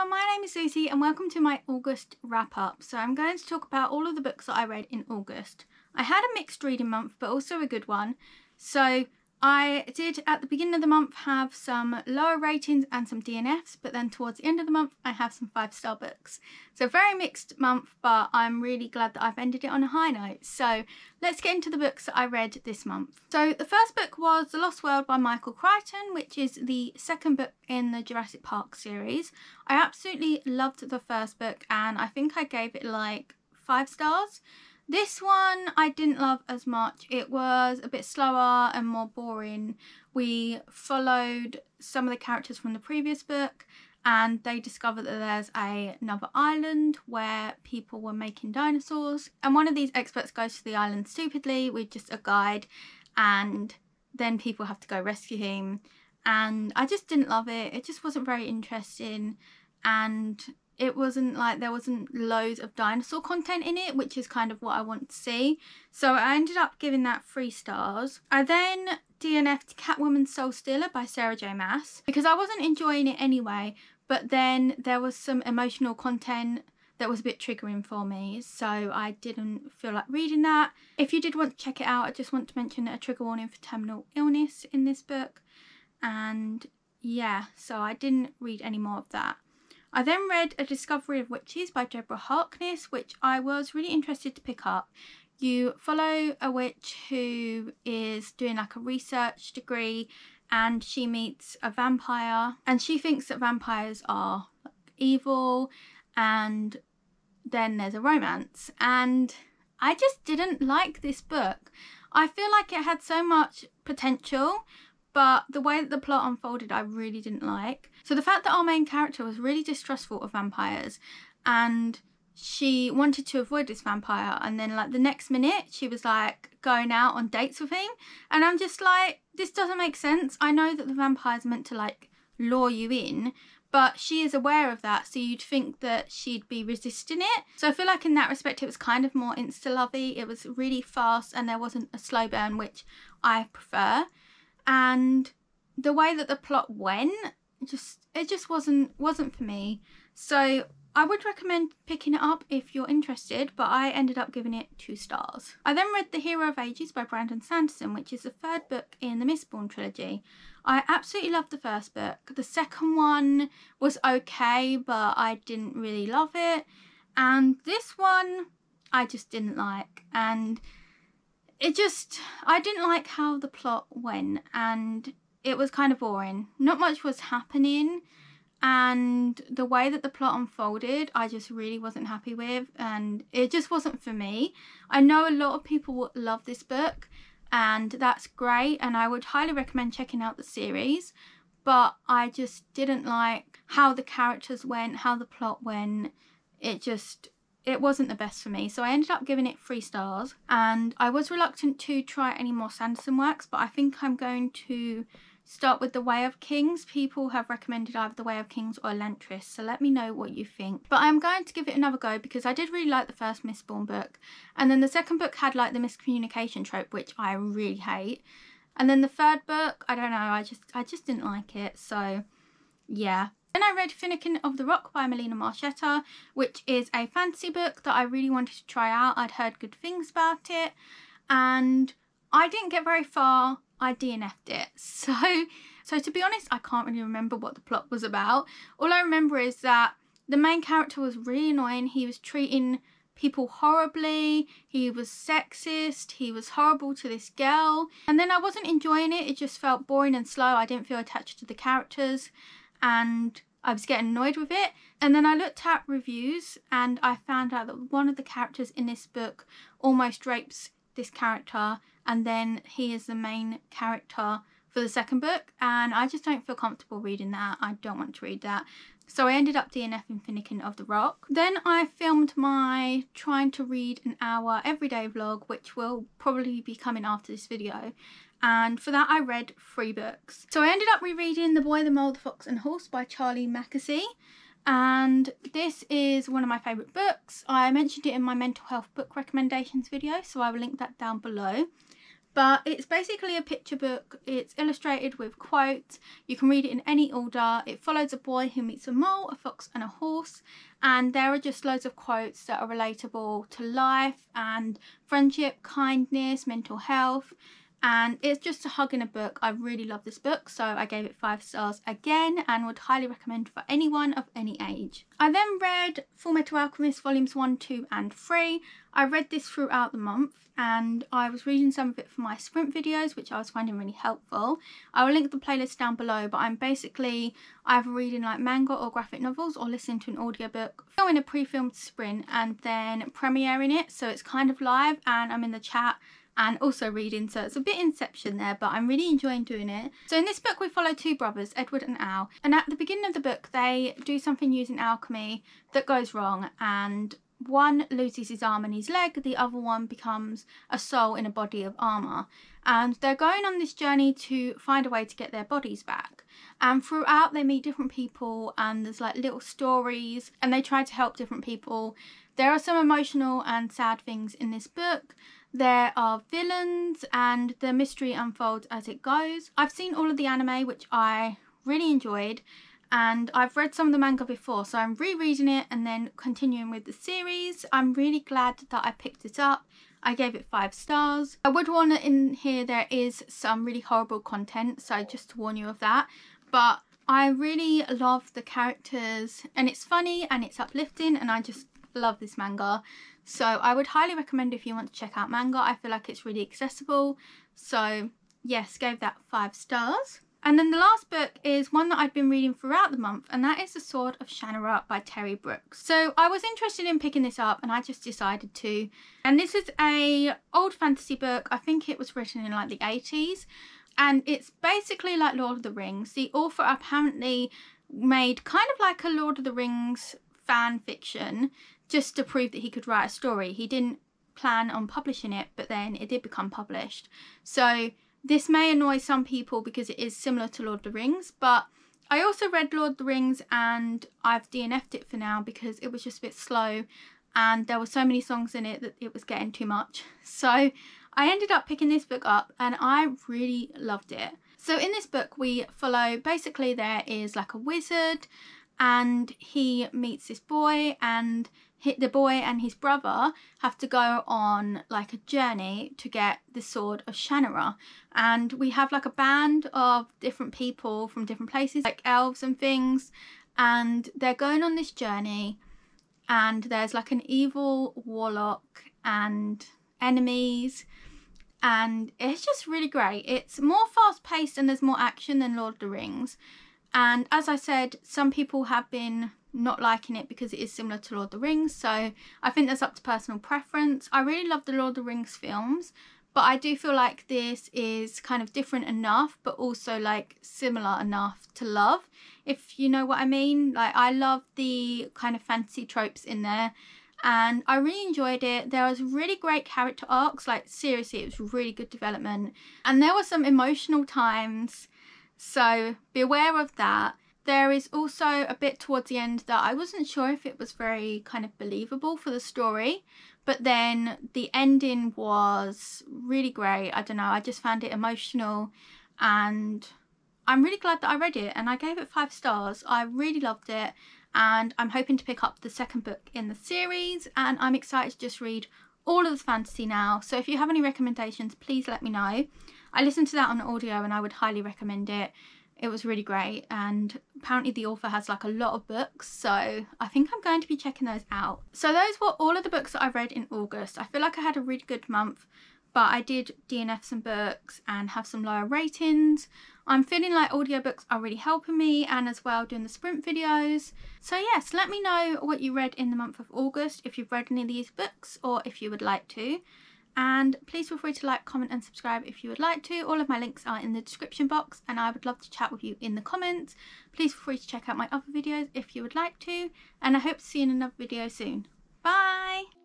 everyone, my name is Lucy and welcome to my August wrap up. So I'm going to talk about all of the books that I read in August. I had a mixed reading month but also a good one. So I did at the beginning of the month have some lower ratings and some DNFs, but then towards the end of the month I have some 5-star books. So very mixed month, but I'm really glad that I've ended it on a high note. So let's get into the books that I read this month. So the first book was The Lost World by Michael Crichton, which is the second book in the Jurassic Park series. I absolutely loved the first book and I think I gave it like 5 stars. This one I didn't love as much. It was a bit slower and more boring. We followed some of the characters from the previous book and they discovered that there's another island where people were making dinosaurs. And one of these experts goes to the island stupidly with just a guide and then people have to go rescue him. And I just didn't love it. It just wasn't very interesting and it wasn't like there wasn't loads of dinosaur content in it, which is kind of what I want to see. So I ended up giving that 3 stars. I then DNF'd Catwoman Soulstealer by Sarah J Maas because I wasn't enjoying it anyway, but then there was some emotional content that was a bit triggering for me, so I didn't feel like reading that. If you did want to check it out, I just want to mention a trigger warning for terminal illness in this book. And yeah, so I didn't read any more of that. I then read A Discovery of Witches by Deborah Harkness, which I was really interested to pick up. You follow a witch who is doing like a research degree and she meets a vampire and she thinks that vampires are evil, and then there's a romance. And I just didn't like this book. I feel like it had so much potential, but the way that the plot unfolded I really didn't like. So the fact that our main character was really distrustful of vampires and she wanted to avoid this vampire, and then like the next minute she was like going out on dates with him, and I'm just like, this doesn't make sense. I know that the vampire's meant to like lure you in, but she is aware of that, so you'd think that she'd be resisting it. So I feel like in that respect it was kind of more insta-lovey. It was really fast and there wasn't a slow burn, which I prefer. And the way that the plot went, it just wasn't for me. So I would recommend picking it up if you're interested, but I ended up giving it 2 stars. I then read The Hero of Ages by Brandon Sanderson, which is the 3rd book in the Mistborn trilogy. I absolutely loved the first book. The second one was okay, but I didn't really love it. And this one I just didn't like. And I didn't like how the plot went and it was kind of boring. Not much was happening and the way that the plot unfolded I just really wasn't happy with, and it just wasn't for me. I know a lot of people love this book and that's great and I would highly recommend checking out the series, but I just didn't like how the characters went, how the plot went. It wasn't the best for me, so I ended up giving it 3 stars. And I was reluctant to try any more Sanderson works, but I think I'm going to start with The Way of Kings. People have recommended either The Way of Kings or Elantris, so let me know what you think. But I'm going to give it another go because I did really like the first Mistborn book, and then the second book had like the miscommunication trope, which I really hate. And then the 3rd book, I don't know, I just didn't like it, so yeah. Then I read Finnikin of the Rock by Melina Marchetta, which is a fantasy book that I really wanted to try out. I'd heard good things about it and I didn't get very far. I DNF'd it. So to be honest, I can't really remember what the plot was about. All I remember is that the main character was really annoying. He was treating people horribly, he was sexist, he was horrible to this girl. And then I wasn't enjoying it. It just felt boring and slow. I didn't feel attached to the characters and I was getting annoyed with it. And then I looked at reviews and I found out that one of the characters in this book almost rapes this character, and then he is the main character for the second book, and I just don't feel comfortable reading that. I don't want to read that. So I ended up DNFing Finnikin of the Rock. Then I filmed my trying to read an hour everyday vlog, which will probably be coming after this video. And for that I read 3 books. So I ended up rereading The Boy the Mould, the Fox and Horse by Charlie Mackesy. And this is one of my favourite books. I mentioned it in my mental health book recommendations video, so I will link that down below. But it's basically a picture book. It's illustrated with quotes. You can read it in any order. It follows a boy who meets a mole, a fox and a horse, and there are just loads of quotes that are relatable to life and friendship, kindness, mental health, and it's just a hug in a book. I really love this book, so I gave it 5 stars again and would highly recommend for anyone of any age. I then read Fullmetal Alchemist volumes 1, 2 and 3. I read this throughout the month and I was reading some of it for my sprint videos, which I was finding really helpful. I will link the playlist down below, but I'm basically either reading like manga or graphic novels or listening to an audiobook, filming a pre-filmed sprint and then premiering it, so it's kind of live and I'm in the chat and also reading, so it's a bit Inception there, but I'm really enjoying doing it. So in this book we follow 2 brothers, Edward and Al, and at the beginning of the book they do something using alchemy that goes wrong, and one loses his arm and his leg, the other one becomes a soul in a body of armour, and they're going on this journey to find a way to get their bodies back. And throughout they meet different people and there's like little stories and they try to help different people. There are some emotional and sad things in this book. There are villains and the mystery unfolds as it goes. I've seen all of the anime, which I really enjoyed, and I've read some of the manga before, so I'm rereading it and then continuing with the series. I'm really glad that I picked it up. I gave it 5 stars. I would warn that in here there is some really horrible content, so just to warn you of that. But I really love the characters and it's funny and it's uplifting and I just love this manga. So I would highly recommend if you want to check out manga. I feel like it's really accessible. So yes, gave that 5 stars. And then the last book is one that I've been reading throughout the month, and that is The Sword of Shannara by Terry Brooks. So I was interested in picking this up and I just decided to. And this is a old fantasy book. I think it was written in like the 80s. And it's basically like Lord of the Rings. The author apparently made kind of like a Lord of the Rings fan fiction just to prove that he could write a story. He didn't plan on publishing it, but then it did become published. So this may annoy some people because it is similar to Lord of the Rings, but I also read Lord of the Rings and I've DNF'd it for now because it was just a bit slow and there were so many songs in it that it was getting too much. So I ended up picking this book up and I really loved it. So in this book we follow, basically there is like a wizard and he meets this boy, and the boy and his brother have to go on like a journey to get the Sword of Shannara. And we have like a band of different people from different places, like elves and things, and they're going on this journey and there's like an evil warlock and enemies, and it's just really great. It's more fast paced and there's more action than Lord of the Rings. And as I said, some people have been not liking it because it is similar to Lord of the Rings, so I think that's up to personal preference. I really love the Lord of the Rings films, but I do feel like this is kind of different enough but also like similar enough to love, if you know what I mean. Like I love the kind of fantasy tropes in there and I really enjoyed it. There was really great character arcs, like seriously it was really good development, and there were some emotional times, so beware of that. There is also a bit towards the end that I wasn't sure if it was very kind of believable for the story, but then the ending was really great. I don't know, I just found it emotional and I'm really glad that I read it and I gave it 5 stars. I really loved it and I'm hoping to pick up the second book in the series, and I'm excited to just read all of the fantasy now. So if you have any recommendations, please let me know. I listened to that on audio and I would highly recommend it. It was really great, and apparently the author has like a lot of books, so I think I'm going to be checking those out. So those were all of the books that I read in August. I feel like I had a really good month, but I did DNF some books and have some lower ratings. I'm feeling like audiobooks are really helping me, and as well doing the sprint videos. So yes, let me know what you read in the month of August, if you've read any of these books or if you would like to. And please feel free to like, comment and subscribe if you would like to. All of my links are in the description box and I would love to chat with you in the comments. Please feel free to check out my other videos if you would like to, and I hope to see you in another video soon. Bye!